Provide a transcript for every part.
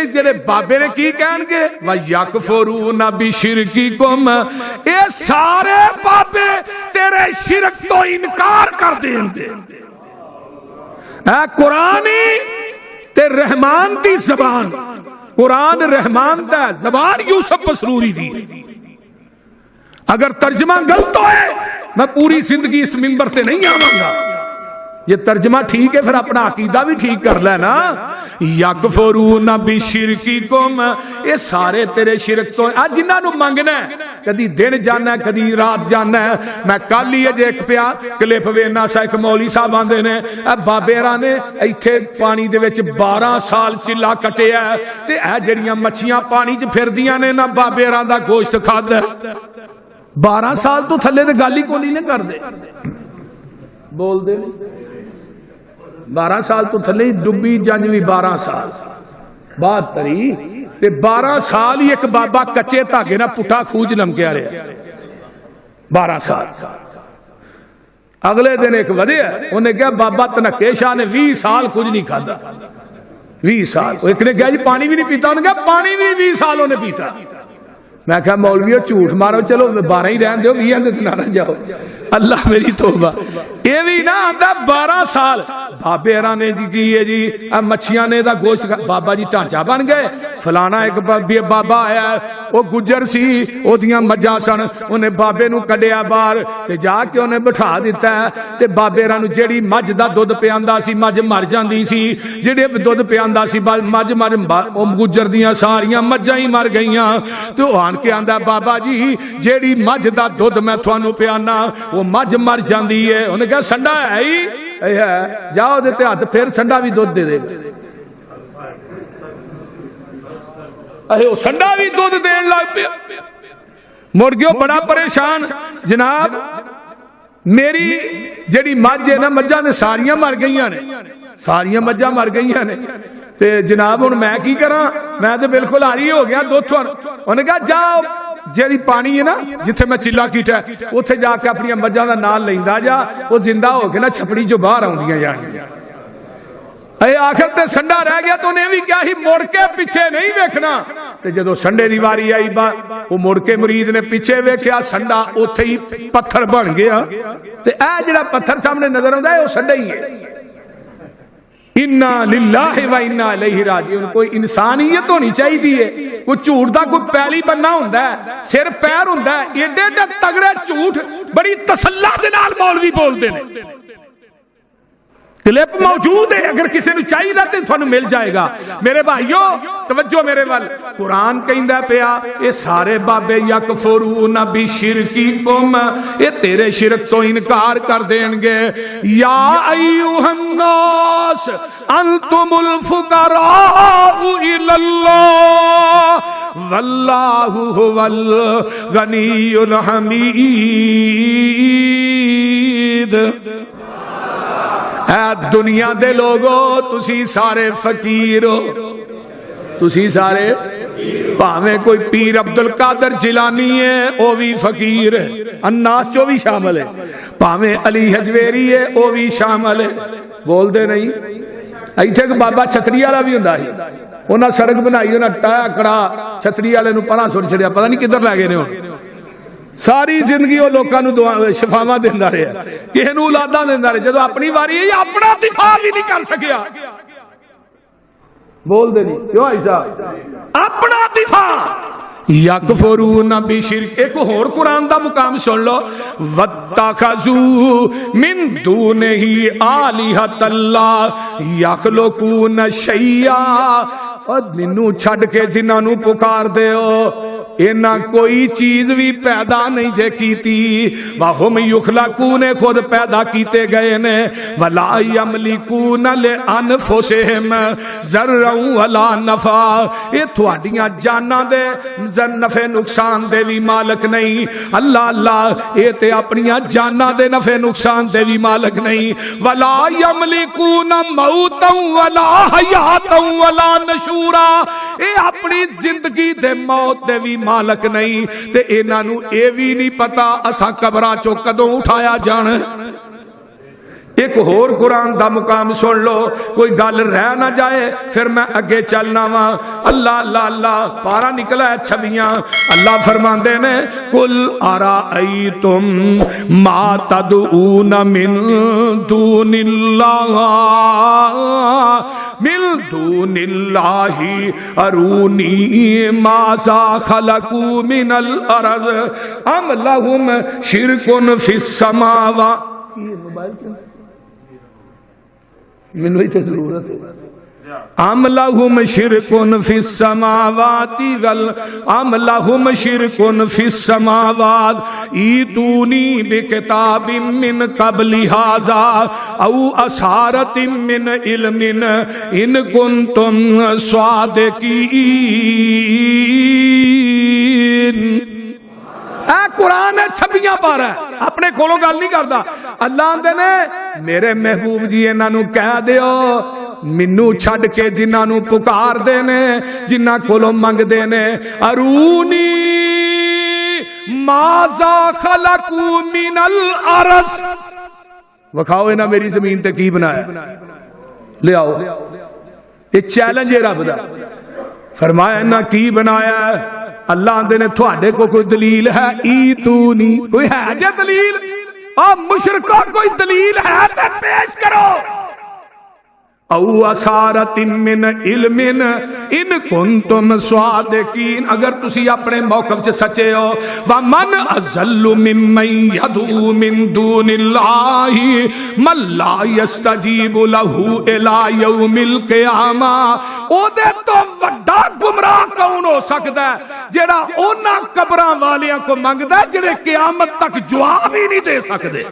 جڑے بابے نے کی کہن گے وَيَكْفُرُونَ بِشِرْكِكُمْ، اے سارے بابے تیرے شرک تو انکار کر دیں گے۔ اے قرآنی تے رحمان دی زبان، قرآن رحمان دا زبان یوسف مسروری دی۔ اگر ترجمہ غلط ہوئے میں پوری زندگی اس منبر تے نہیں آواں گا۔ یہ ترجمہ ٹھیک ہے پھر اپنا عقیدہ بھی ٹھیک کر لینا۔ یکفرون بشرککم، یہ سارے تیرے شرک تو آج جنہاں نو منگنا ہے، کدی دن جانا ہے کدی رات جانا ہے۔ میں کل ہی اجے ایک پیا کلپ وینا سا، ایک مولوی صاحب آندے نے بابے راں نے ایتھے پانی دے وچ 12 سال چلا کٹیا ہے تے اے جڑیاں مچھیاں پانی چ پھردیاں نے نہ بابے راں دا گوشت کھادا ہے۔ 12 سال تو تھلے تے گل ہی کوئی نہیں کردے، بول دے 12 سال تو تھلے ڈبی جنج بھی 12 سال 72 تے 12 سال ہی ایک بابا کچے دھاگے نہ پٹھا کھوج لمکیا رہا 12 سال۔ اگلے دن ایک ودیا انہیں کہا بابا تنکے شاہ نے 20 سال کچھ نہیں کھادا، 20 سال۔ ایک نے کہا جی پانی بھی نہیں پیتا، انہیں کہا پانی بھی 20 سالوں نے پیتا۔ میں کہا مولویو جھوٹ مارو، چلو 12 ہی رہن دیو، 20 دے نہ جاؤ۔ اللہ میری توبہ، یہ بھی نہ آتا 12 سال بابے رانے جی کی ہے جی مچھیاں نے دا گوشت، بابا جی ٹانچا بن گئے۔ فلانا ایک بابا آیا وہ گجر سی، او دیاں مجھاں سن، انہیں بابے نو کڈیا باہر تے جا کے انہیں بٹھا دیتا ہے تے بابے رانو جیڑی مجھ دا دودھ پیاندا سی مجھ مر جاندی سی، جیڑے دودھ پیاندا سی مجھ مر او گجر دیاں ساریاں مجھاں ہی مر گئیاں۔ تے او آن کے آندا بابا جی جیڑی مجھ دا دودھ میں تھانوں پیانا وہ مجھ مر جاندی ہے۔ انہیں کہا سنڈا ہے ہی ہے، جاؤ دیتے ہاتھ پھر سنڈا بھی دودھ دے دے گا۔ وہ سنڈا بھی دودھ دین لگ پیا۔ مڑ گیو بڑا پریشان، جناب میری جڑی مجھ ہے نا مجھاں نے ساریاں مر گئیاں نے، ساریاں مجھاں مر گئیاں نے تے جناب ہن میں کی کراں، میں تے بالکل آری ہو گیا دودھ۔ انہیں کہا جاؤ جیڑی پانی ہے نا جتھے میں چلا کیٹا اوتھے جا کے اپنی مجھاں دا نال لیندا جا، وہ زندہ ہو کے نا چھپڑی جو باہر آوندیاں جانگیاں۔ اے آخر تے سنڈا رہ گیا تو انہیں بھی کیا ہی مڑ کے پیچھے نہیں ویکھنا۔ تے جدو سنڈے دی واری آئی وہ مڑ کے مرید نے پیچھے ویکھیا سنڈا اوتھے ہی پتھر بن گیا تے اے جڑا پتھر سامنے نظر آندا ہے وہ سنڈا ہی ہے۔ انا للہ و انا الیہ راجعون۔ کوئی انسانیت ہونی چاہیے، کوئی جھوٹ دا کوئی پہلی بننا ہوندا ہے، سر پیر ہوندا ہے، ایڈے ایڈے تگڑے جھوٹ بڑی تسلا دے نال مولوی بولدے نے۔ کلپ موجود ہے، اگر کسی نے چاہیے تو تھانوں مل جائے گا۔ میرے بھائیو توجہ میرے وال، قرآن کہندا پیا اے سارے بابے یکفرون بشرککم، اے تیرے شرک تو انکار کر دیں گے۔ یا ایھا الناس انتم الفقراء الی اللہ واللہ هو الغنی الحمید۔ اے دنیا دے لوگو تسی سارے فقیر ہو، تسی سارے پاویں کوئی پیر عبدالقادر جیلانی ہے وہ بھی فقیر ہے، الناس جو بھی شامل ہے، پاویں علی حجویری ہے وہ بھی شامل ہے۔ بول دے نہیں ایتھے کہ بابا چھتری والا بھی ہوندا ہے، انہاں سڑک بنائی انہاں ٹایا کڑا چھتری والے نو پراں سٹ چھڑیا، پتہ نہیں کدھر لے گئے نے۔ ساری زندگی وہ لوکاں نو دعا شفاواں دیندا رہیا، کسے نو اولاداں دیندا رہیا، جدوں اپنی واری ہے اپنا دفاع بھی نہیں کر سکیا۔ بول دے نہیں کیوں ایسا اپنا دفاع۔ یکفرون بشرک، ایک اور قرآن دا مقام سن لو، واتخذوا من دونہ آلہۃ لا یخلقون شیئا، اور مینوں چھڈ کے جنہاں نو پکار دے ہو اینا کوئی چیز بھی پیدا نہیں جے کیتی، وَهُمْ يُخْلَقُونَ خود پیدا کیتے گئے نے، وَلَا يَمْلِكُونَ لِأَنفُسِهِمْ ضَرًّا وَلَا نَفْعًا، یہ تھوڑیاں جاناں دے نفع نقصان دے بھی مالک نہیں۔ اللہ اللہ یہ تے اپنیاں جاناں دے نفع نقصان دے بھی مالک نہیں۔ وَلَا يَمْلِكُونَ مَوْتًا وَلَا حَيَاةً وَلَا نُشُورًا، یہ اپنی زندگی دے موت دے بھی مالک نہیں، تے انہاں نو اے وی نہیں پتا اساں قبراں چوں کدوں اٹھایا جانا۔ ایک اور قرآن دا مقام سن لو، کوئی گل رہ نہ جائے پھر میں اگے چلنا وا۔ اللہ اللہ اللہ پارا نکلا ہے 26۔ اللہ فرماندے نے قل ارائیتم ما تدعون من دون اللہ ارونی ماذا خلقوا من الارض ام لهم شرک فی السماوات۔ منو ہی تو ضرورت ہے۔ ام لہم شرک فی السماوات ام لہم شرک فی السماوات ایتونی بکتاب من قبل ھذا او اثارۃ من علم ان کنتم صادقین۔ اے قرآن 26 پارا ہے، اپنے کولوں گل نہیں کردا۔ اللہ آندے نے میرے محبوب جی انہاں نوں کہہ دیو مینوں چھڈ کے جنہاں نوں پکار دے نے، جنہاں کولوں منگ دے نے، ارونی ماذا خلقوا من الارض، وکھاؤ انہاں میری زمین تے کی بنایا، لے آؤ۔ یہ چیلنج ہے رب دا۔ فرمایا انہاں کی بنایا ہے؟ اللہ آندے نے تھوڑے کو کوئی دلیل ہے؟ ایتونی، کوئی ہے جے دلیل؟ مشرکو کوئی دلیل ہے تے پیش کرو۔ او اثارت من علم ان کنتم صادقین، اگر تسی اپنے موقف سے سچے ہو۔ ومن اضل ممن يدعو من دون اللہ من لا يستجیب له الى یوم القیامہ۔ او دے تو وڈا گمراہ کون ہو سکتا ہے جڑا انہاں قبراں والیاں کو منگدا ہے جڑے قیامت تک جواب ہی نہیں دے سکدے۔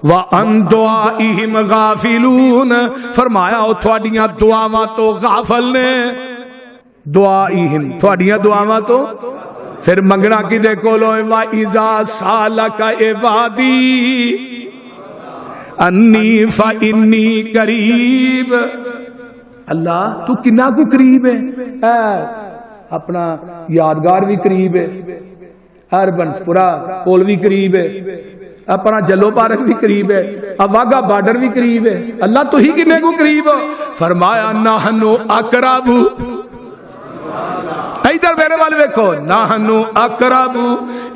وَأَن دُعَائِهِمْ غَافِلُونَ، فرمایا او تھوڑیاں دعاواں تو غافل نے۔ دعائہم، تھوڑیاں دعاواں تو پھر منگنا کی دے کولو۔ وَإِذَا سَأَلَكَ عِبَادِي أَنِّي فَإِنِّي قَرِيبٌ۔ اللہ تو کنا کو قریب ہے، اپنا یادگار بھی قریب ہے، اربن پورا پول بھی قریب ہے، اپنا جلو پارک بھی قریب ہے، واگا بارڈر بھی قریب ہے۔ اللہ تو ہی کنے کو قریب ہو؟ فرمایا نحنو اقرب، ادھر میرے والے دیکھو، نحنو اقرب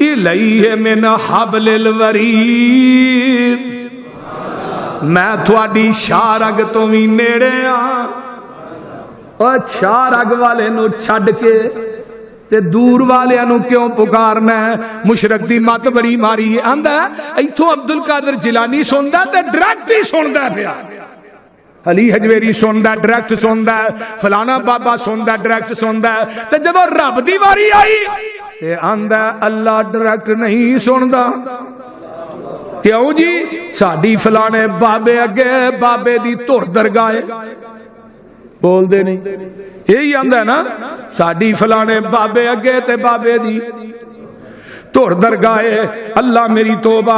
الیہ من حبل الورید، میں تھوڑی شارگ تو بھی نیڑے ہاں۔ اور شارگ والے نو چھڈ کے تے دور والے انو کیوں پکارنا ہے؟ مشرک دی مت بڑی ماری ہے، آندا ہے ایتھوں عبد القادر جیلانی سندا تے ڈائریکٹ ہی سندا پیا، علی حجویری سندا ڈائریکٹ سندا، فلانا بابا سندا ڈائریکٹ سندا، تے جدوں رب دی واری آئی تے آندا اللہ ڈائریکٹ نہیں سندا۔ کیوں جی؟ ساڈی فلانے بابے اگے بابے دی دھر درگاہ بول دے نہیں، یہی آندا ہے نا، ساڈی فلانے بابے اگے تے بابے دی دھر درگاہ۔ اللہ میری توبہ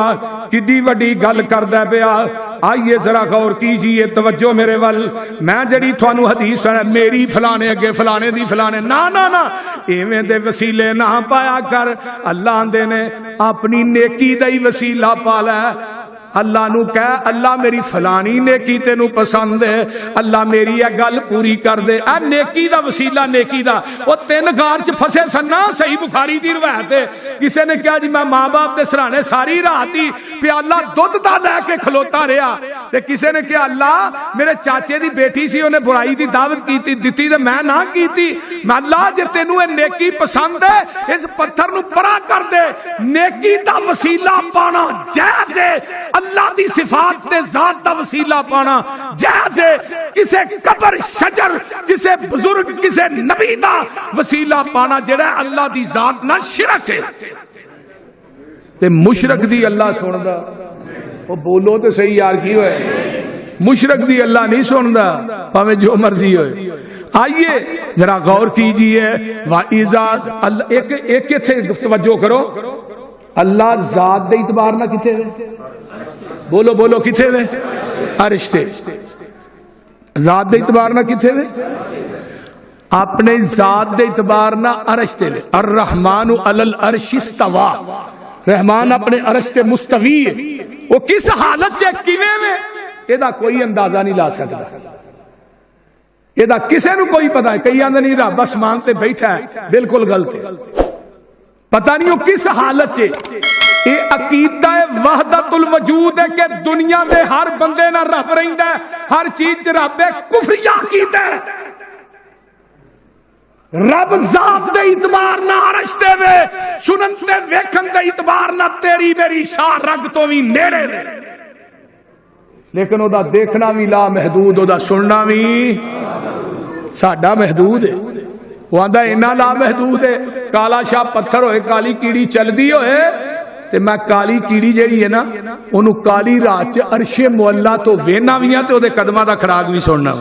کڈی وڈی گل کردا پیا۔ آئیے ذرا غور کیجئے، توجہ میرے ول، میں جڑی تھانو حدیث سنا میری فلانے اگے فلانے دی فلانے، نا نا نا ایویں دے وسیلے نہ پایا کر۔ اللہ آندے نے اپنی نیکی دا ہی وسیلہ پالا ہے۔ اللہ نو کہہ اللہ میری فلانی نیکی تینو پسند ہے، اللہ میری یہ گل پوری کر دے۔ اے نیکی دا وسیلہ، نیکی دا وہ 3 غار چ پھسے سننا، صحیح بخاری دی روایت ہے۔ کسی نے کہا جی میں ماں باپ دے سرانے ساری رات ہی پیالہ دودھ دا لے کے کھلوتا رہا، تے کسی نے کہا اللہ میرے چاچے دی بیٹی سی انہیں برائی دی دعوت کیتی دتی تے میں نہ کیتی، میں اللہ جے تینو اے نیکی پسند ہے اس پتھر نو پرا کر دے۔ نیکی دا وسیلہ پانا جائز ہے، اللہ دی صفات تے ذات دا وسیلہ پانا جائز ہے۔ کسے قبر شجر کسے بزرگ کسے نبی دا وسیلہ پانا جڑا اللہ دی ذات نہ شرک ہے۔ تے مشرک دی اللہ سندا، وہ بولو تے صحیح یار کی ہوئے، مشرک دی اللہ نہیں سندا پاویں جو مرضی ہوئے۔ آئیے ذرا غور کیجئے، وَإِذَا ایک کتھے توجہ کرو، اللہ ذات دے اعتبار نہ کتھے ہوئے، بولو بولو کتھے وے؟ عرش تے، ذات دے اعتبار نہ کتھے وے؟ اپنے ذات دے اعتبار نہ عرش تے وے۔ الرحمن علی العرش استوى، رحمان اپنے عرش تے مستوی ہے۔ وہ کس حالت چ کیویں میں یہ کوئی اندازہ نہیں لا سکتا، یہ کسے نو کوئی پتا ہے. کئی آندے نہیں رب آسمان سے بیٹھا ہے، بالکل غلط ہے. پتہ نہیں وہ کس حالت چ. یہ عقیدہ وحدت الوجود ہے کہ دنیا دے ہر بندے نہ رب رہندا ہے، ہر چیز چ رب ہے. کفریہ عقیدہ ہے. رب ذات دے اعتبار نہ عرش تے وے، سنن تے ویکھن دے اعتبار نہ تیری میری شاہ رگ تو بھی نیڑے نے، لیکن او دا دیکھنا بھی لا محدود، او دا سننا بھی ساڈا محدود ہے. وہ آندا اینا لا محدود ہے، کالا شاہ پتھر ہوئے، کالی کیڑی چلدی ہوئے تے میں کالی کیڑی جیڑی ہے نا اونوں کالی رات چ عرش معلا تو وینا ویاں تے او دے قدماں دا کھراک بھی سننا.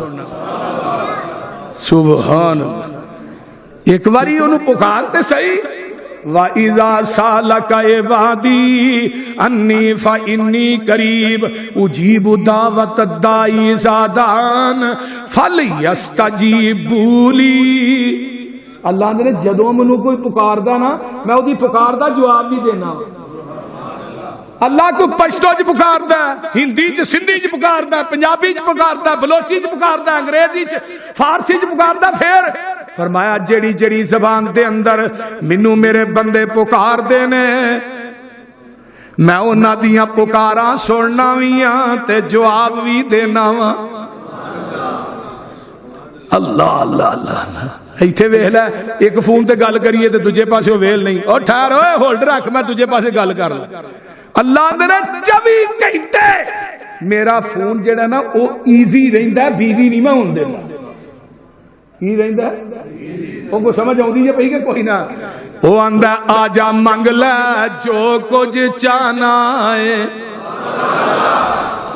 سبحان اللہ. ایک باری انہوں پکار تے صحیح. وَإِذَا سَأَلَكَ عِبَادِي أَنِّي فَإِنِّي قَرِيبٌ أُجِيبُ دَعْوَةَ الدَّاعِ إِذَا دَعَانِ فَلْيَسْتَجِيبُوا لِي. اللہ نے جدوں مینوں کوئی پکاردا نا میں اودی پکار دا جواب بھی دینا. اللہ کو پشتو چ پکاردا، ہندی چ سندھی چ پکاردا، پنجابی چ پکاردا، بلوچی چ پکاردا، انگریزی چ فارسی چ پکاردا. پھر فرمایا جڑی جڑی زبان دے اندر مینوں میرے بندے پکار دے نے میں انہاں دیاں پکاراں سننا وی ہاں تے جواب بھی دینا وا. اللہ اللہ اللہ اللہ. ایتھے ویکھ لے ایک فون تے گل کریے تے دوجے پاسے ویل نہیں. اور ٹھہر اوئے ہولڈ رکھ میں دوجے پاسے گل کر لاں. اللہ نے 24 گھنٹے میرا فون جڑا نا وہ ایزی رہندا ہے، بیزی نہیں میں ہون دینا. کی رہندا ہے وہ کو سمجھ آوندی ہے پئی کہ کوئی نہ. وہ آندا آ جا منگ لے جو کچھ چاہنا ہے.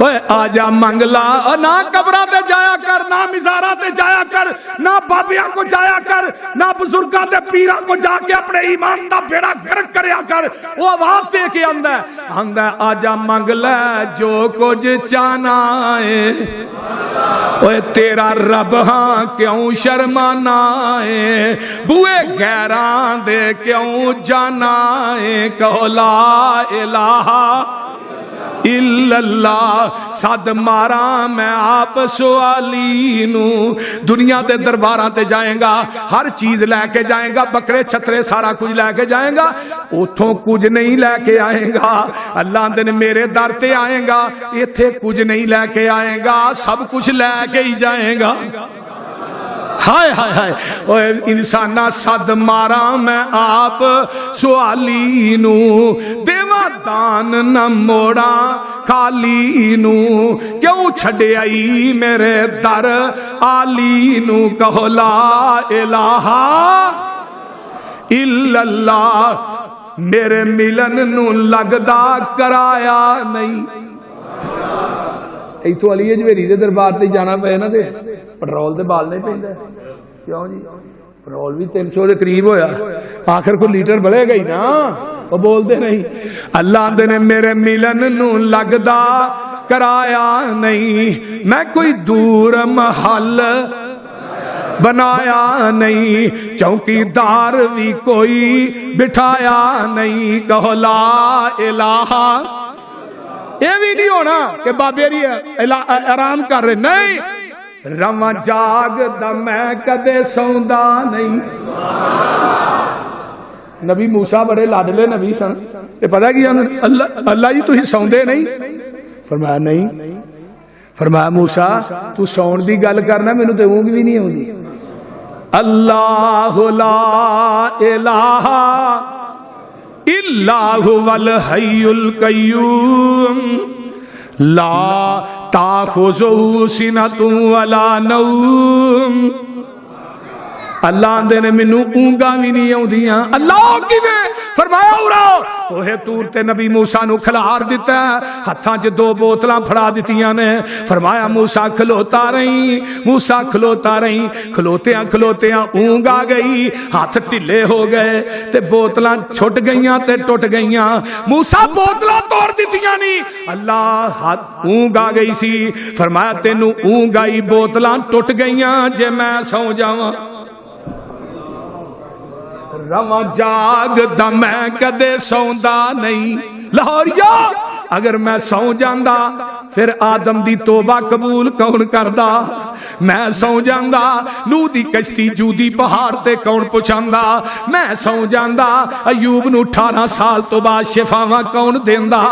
اوے آ جا منگ لا. نہ قبراں تے جایا کر، نہ مزاراں تے جایا کر، نہ بابیاں کو جایا کر، نہ بزرگاں تے پیراں کو جا کے اپنے ایمان دا بیڑا گرک کریا کر. وہ آواز دے کے آندا ہے آ جا منگ لے جو کچھ چاہنا ہے. اوے تیرا رب ہاں کیوں شرمانا ہے، بوئے غیراں دے کیوں جانا ہے. کہو لا الہ الا اللہ. صد مارا میں آپ سوالی نو. دنیا تے درباراں تے جائیں گا، ہر چیز لے کے جائیں گا، بکرے چھترے سارا کچھ لے کے جائیں گا، اتھوں کچھ نہیں لے کے آئیں گا. اللہ دن میرے در تے آئیں گا، ایتھے کچھ نہیں لے کے آئیں گا، سب کچھ لے کے ہی جائیں گا. ہائے ہائے ہائے. اوے انسانا صد مارا میں آپ سوالی نو، دیوا دان نہ موڑا خالی نو. کیوں چھڑے آئی میرے در آلی نو. کہو لا الہ الا اللہ. میرے ملن نو لگدا کرایا نہیں. ایتھوں علی جویری دے دربار تے جانا پے نا تے پٹرول تے بالنے پیندا. کیوں جی پٹرول بھی 300 دے قریب ہویا، آخر کو لیٹر بڑھے گئی نا. وہ بولتے نہیں. اللہ دے نے میرے ملن نو لگدا کرایا نہیں، میں کوئی دور محل بنایا نہیں، چوکی دار بھی کوئی بٹھایا نہیں. کہو لا الہ. یہ بھی نہیں ہونا کہ بابے آرام کر رہے، نہیں. رواں جاگ دا میں کدے سوندا نہیں. نبی موسیٰ بڑے لاڈلے نبی سن، تے پتہ کیا اللہ جی تسی سوندے نہیں؟ فرمایا نہیں. فرمایا موسیٰ تو سون دی گل کرنا، مینوں تے اونگ بھی نہیں ہوندی. اللہ لا الہ الا هو الحی القیوم لا تاخذہ سنۃ ولا نوم. اللہ دے نے مینوں اونگاں بھی نہیں آوندیاں. اللہ کیویں؟ فرمایا اڑاؤ. اوہ تور تے نبی موسیٰ نو کھلار دیتا ہے، ہتھاں چ 2 بوتلاں پھڑا دتیاں نے. فرمایا موسیٰ کھلوتا رہی، موسیٰ کھلوتا رہی. کھلوتیاں کھلوتیاں اونگ آ گئی، ہاتھ ٹھلے ہو گئے تے بوتلاں چھٹ گئیاں تے ٹوٹ گئیاں. موسیٰ بوتلاں توڑ دتیاں نہیں، اللہ ہاتھ اونگ آ گئی سی. فرمایا تینوں اونگ آئی، بوتلاں ٹوٹ گئیاں، جے میں سو جاواں. رواں جاگ دا میں کدے سوندا نہیں. لاہوریا اگر میں سو جاندا پھر آدم دی توبہ قبول کون کردا؟ میں سو جاندا نوح دی کشتی جودی پہاڑ تے کون پہنچاندا؟ میں سو جاندا ایوب نو 18 سال تو بعد شفاواں کون دیندا؟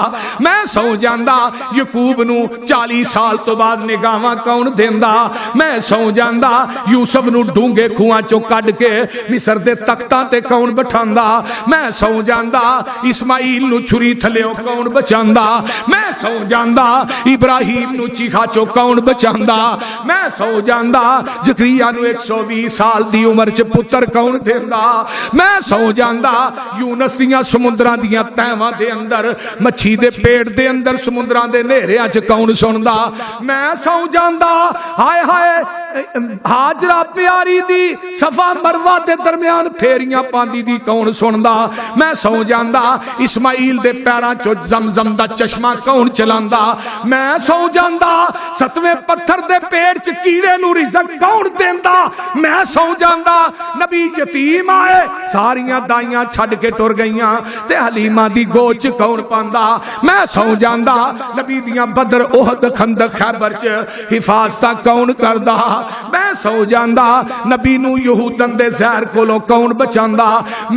میں سو جاندا یعقوب نو 40 سال تو بعد نگاہاں کون دیندا؟ میں سو جاندا یوسف نو ڈونگے کھواں چوں کڈ کے مصر دے تختاں تے کون بٹھاندا؟ میں سو جاندا اسماعیل نو چھری تھلیوں کون بچاندا؟ میں سو جاندا ابراہیم نو چیخا چو کون بچاندا؟ میں سو جاندا زکریا نو 120 سال دی عمر چ پتر کون دیندا؟ میں سو جاندا یونس دیاں سمندراں دیاں تہواں دے اندر مچھی دے پیٹ دے اندر سمندراں دے نیریاں چ کون سندا؟ میں سو جاندا ہائے ہائے ہاجرہ پیاری دی صفا مروہ دے درمیان پھیریاں پاندی دی کون سندا؟ میں سو جاندا اسماعیل دے پیراں چو زمزم دا چشمہ کون چلاندا؟ میں سو جاندا 7ویں پتھر دے پیٹ چ کیڑے نو رزق کون دیندا؟ میں سو جاندا نبی یتیم آئے ساریاں دائیاں چھڈ کے ٹر گئیاں تے حلیمہ دی گوچ کون پاندا؟ میں سو جاندا نبی دیاں بدر احد خندق خیبر چ حفاظتاں کون کردا؟ میں سو جاندا نبی نو یہودن دے زہر کولوں کون بچاندا؟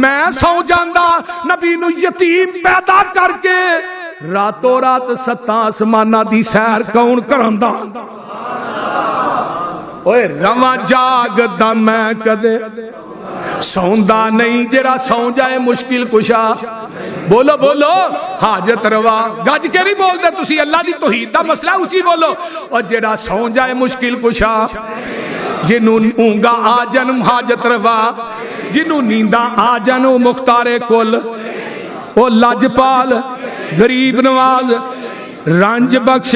میں سو جاندا نبی نو یتیم پیدا کر کے راتوں رات 7 آسماناں دی سیر کون کراندا؟ اوے رواں جاگدا میں کدے سوندا نہیں جڑا سو جائے مشکل کشا بولو بولو حاجت روا گج کے نہیں بول دے تسی اللہ دی توحید دا مسئلہ اونچی بولو اور جڑا سو جائے مشکل کشا جنوں اونگا آ جنم حاجت روا جنوں نینداں آ جنو مختار کل او لاجپال غریب نواز رانج بخش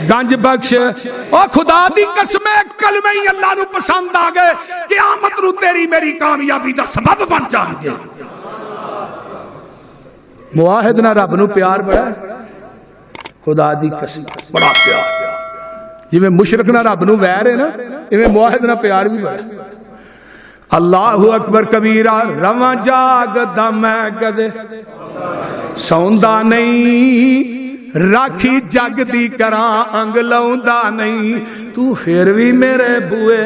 گنج بخش او خدا دی قسم کلمہ اللہ نو پسند آ گئے قیامت نو تیری میری کامیابی دا سبب بن جان گے معاہد نہ رب نو پیار بڑا خدا دی قسم بڑا پیار جی میں مشرک نہ رب نو ویر ہے نا ایویں معاہد نہ پیار بھی بڑا اللہ اکبر کبیرہ رواں جاگدا میں کدے سوندا نہیں راکھی جگ دی کراں انگ لاؤندا نہیں تو پھر بھی میرے بوئے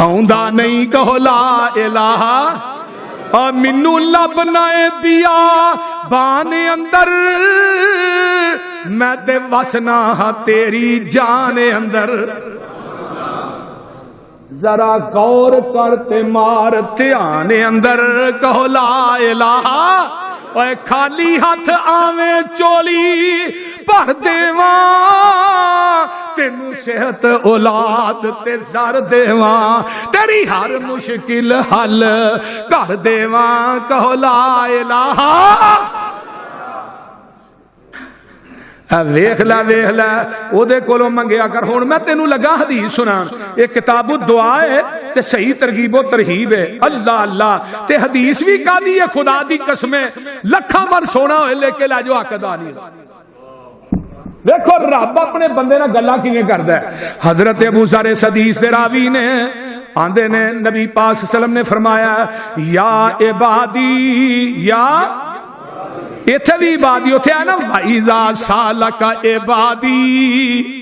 آؤندا نہیں کہو لا الہ اور منو لبنا بیا بان اندر میں تے وسنا ہاں تیری جان اندر ذرا غور کرتے مار دھیان اندر کہو لا الہ اوے خالی ہاتھ آویں چولی بھر دیواں تینوں صحت اولاد تے زر دیواں تیری ہر مشکل حل کر دیواں کہو لا الہ ویکھ لے او دے کولوں منگیا کر ہن میں تینوں لگا حدیث سنا ایک کتاب الدعا ہے تے صحیح ترغیب و ترہیب ہے اللہ اللہ تے حدیث بھی کہدی ہے خدا دی قسم لکھاں بار سونا ہوئے لے کے لے جو عقدہ نہیں دیکھو رب اپنے بندے نہ گلاں کیویں کردا ہے حضرت ابو ذر حدیث دے راوی نے آندے نے نبی پاک صلی اللہ علیہ وسلم نے فرمایا یا عبادی یا ایتھے بھی عبادی ہوتے ہیں نا وَإِذَا سَالَكَ عِبَادِي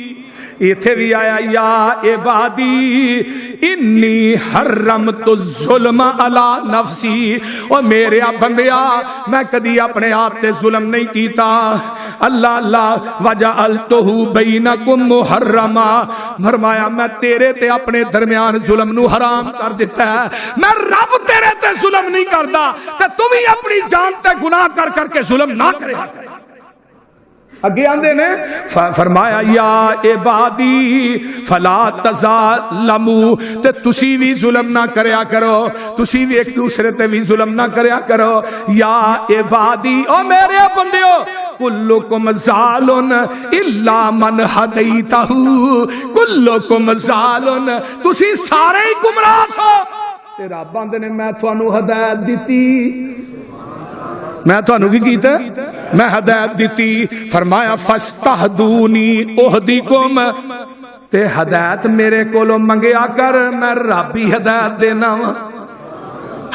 ایتھے بھی آیا یا عبادی انی حرمت الظلم علی نفسی اور میرے بندیا میں کدی اپنے آپ تے ظلم نہیں کیتا اللہ اللہ وجعلتہ بینکم محرما فرمایا میں تیرے تے اپنے درمیان ظلم نو حرام کر دیتا ہے میں رب تیرے تے ظلم نہیں کردا تے تم ہی اپنی جان تے گناہ کر کر کے ظلم نہ کرے اگے آندے نے فرمایا یا عبادی فلا تظالموا تے تسی بھی ظلم نہ کریا کرو تسی بھی ایک دوسرے تے بھی ظلم نہ کریا کرو یا عبادی او میرے بندیو کلکم ضالن الا من ہدیتہ کلکم ضالن تسی سارے ہی گمراہ ہو تے رب آندے نے میں تھانو ہدایت دتی میں تھانو کی کیتا میں ہدایت دیتی فرمایا فاستہدونی اہدیکم تے ہدایت میرے کولو منگیا کر میں رب ہی ہدایت دینا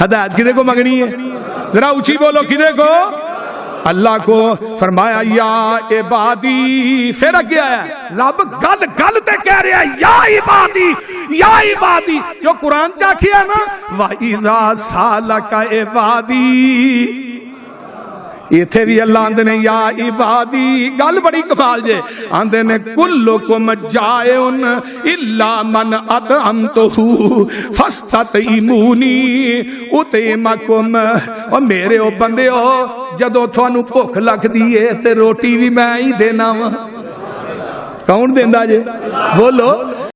ہدایت کدے کو منگنی ہے ذرا اونچی بولو کدے کو اللہ کو فرمایا یا عبادی، پھر اگے آیا رب گل گل تے کہہ رہا ہے یا عبادی یا عبادی، جو قرآن چاکھیا نا وَإِذَا سَأَلَكَ عِبَادِي، ایتھے بھی اللہ آندے نے یا عبادی، گل بڑی کمال جے، آندے نے کلکم جائعن الا من اطعمتہ فاستطعمونی اطعمکم، او میرے او بندے ہو جدو تھانو بھوک لگدی ہے تے روٹی بھی میں ہی دینا وا، کون دیندا جے بولو،